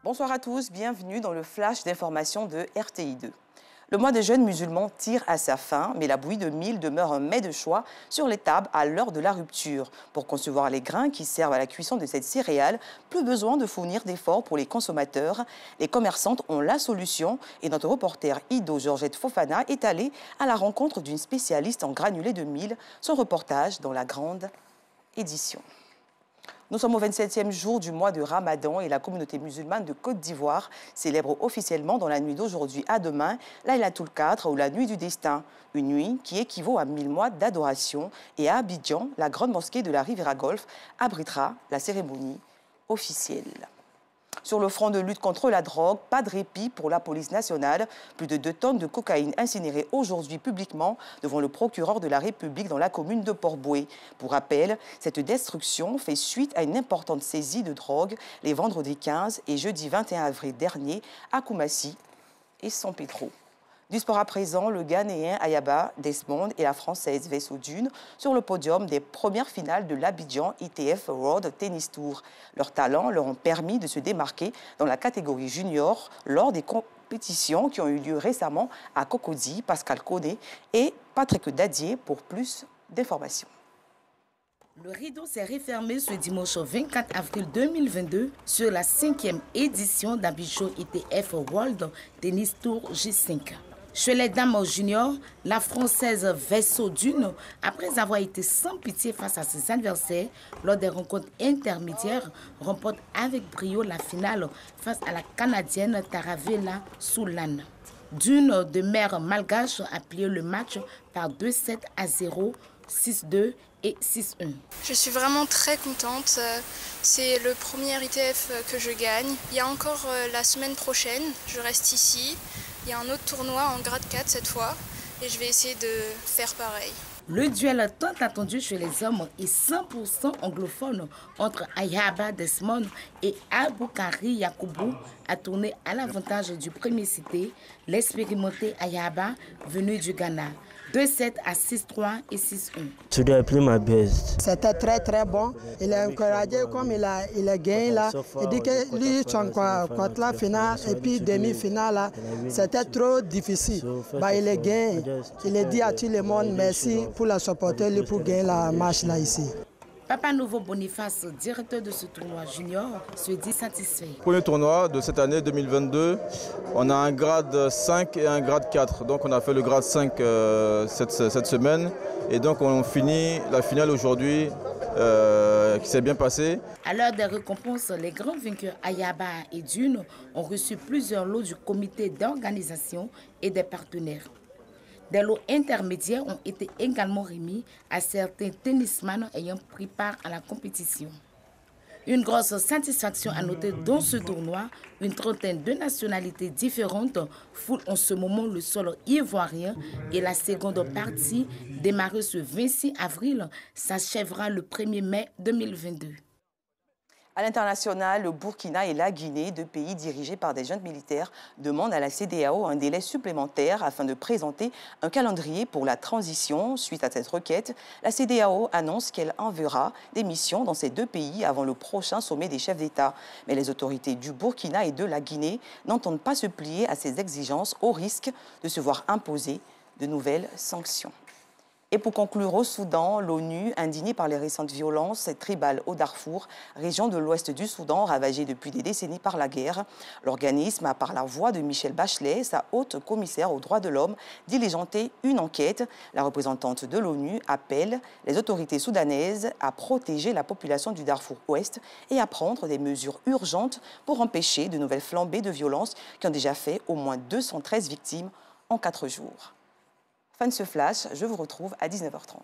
Bonsoir à tous, bienvenue dans le flash d'information de RTI2. Le mois des jeûnes musulmans tire à sa fin, mais la bouillie de mil demeure un mets de choix sur les tables à l'heure de la rupture. Pour concevoir les grains qui servent à la cuisson de cette céréale, plus besoin de fournir d'efforts pour les consommateurs. Les commerçantes ont la solution et notre reporter Ido Georgette Fofana est allé à la rencontre d'une spécialiste en granulés de mil. Son reportage dans la grande édition. Nous sommes au 27e jour du mois de Ramadan et la communauté musulmane de Côte d'Ivoire célèbre officiellement dans la nuit d'aujourd'hui à demain Laylatul Qadr ou la nuit du destin. Une nuit qui équivaut à 1000 mois d'adoration et à Abidjan, la grande mosquée de la Riviera Golf abritera la cérémonie officielle. Sur le front de lutte contre la drogue, pas de répit pour la police nationale. Plus de 2 tonnes de cocaïne incinérées aujourd'hui publiquement devant le procureur de la République dans la commune de Port-Bouët. Pour rappel, cette destruction fait suite à une importante saisie de drogue les vendredis 15 et jeudi 21 avril dernier à Koumassi et San Pedro. Du sport à présent, le Ghanéen Ayaba Desmond et la Française Vessou Dune sur le podium des premières finales de l'Abidjan ITF World Tennis Tour. Leurs talents leur ont permis de se démarquer dans la catégorie junior lors des compétitions qui ont eu lieu récemment à Cocody, Pascal Koné et Patrick Dadier pour plus d'informations. Le rideau s'est refermé ce dimanche 24 avril 2022 sur la 5e édition d'Abidjan ITF World Tennis Tour J5. Chez les dames juniors, la Française Vessou Dune, après avoir été sans pitié face à ses adversaires lors des rencontres intermédiaires, remporte avec brio la finale face à la Canadienne Taravella Soulane. Dune, de mère malgache, a plié le match par 2-7-0, 6-2 et 6-1. Je suis vraiment très contente. C'est le premier ITF que je gagne. Il y a encore la semaine prochaine, je reste ici. Il y a un autre tournoi en grade 4 cette fois et je vais essayer de faire pareil. Le duel tant attendu chez les hommes est 100% anglophone entre Ayaba Desmond et Aboukari Yakoubou a tourné à l'avantage du premier cité, l'expérimenté Ayaba venu du Ghana. 2-7 à 6-3 et 6-1. Today I play my best. C'était très bon. Il est encouragé comme il a gagné là. Il dit que lui, contre la finale et puis demi-finale là, c'était trop difficile. Bah, il est gagné. Il a dit à tout le monde merci pour la supporter lui pour gagner la match là ici. Papa Nouveau Boniface, directeur de ce tournoi junior, se dit satisfait. Premier tournoi de cette année 2022, on a un grade 5 et un grade 4. Donc on a fait le grade 5 cette semaine et donc on finit la finale aujourd'hui qui s'est bien passée. À l'heure des récompenses, les grands vainqueurs Ayaba et Dune ont reçu plusieurs lots du comité d'organisation et des partenaires. Des lots intermédiaires ont été également remis à certains tennisman ayant pris part à la compétition. Une grosse satisfaction à noter dans ce tournoi, une trentaine de nationalités différentes foulent en ce moment le sol ivoirien et la seconde partie, démarrée ce 26 avril, s'achèvera le 1er mai 2022. À l'international, le Burkina et la Guinée, 2 pays dirigés par des jeunes militaires, demandent à la CEDEAO un délai supplémentaire afin de présenter un calendrier pour la transition. Suite à cette requête, la CEDEAO annonce qu'elle enverra des missions dans ces 2 pays avant le prochain sommet des chefs d'État. Mais les autorités du Burkina et de la Guinée n'entendent pas se plier à ces exigences au risque de se voir imposer de nouvelles sanctions. Et pour conclure, au Soudan, l'ONU, indignée par les récentes violences tribales au Darfour, région de l'ouest du Soudan ravagée depuis des décennies par la guerre. L'organisme a, par la voix de Michelle Bachelet, sa haute commissaire aux droits de l'homme, diligenté une enquête. La représentante de l'ONU appelle les autorités soudanaises à protéger la population du Darfour Ouest et à prendre des mesures urgentes pour empêcher de nouvelles flambées de violence qui ont déjà fait au moins 213 victimes en 4 jours. Fin de ce flash, je vous retrouve à 19h30.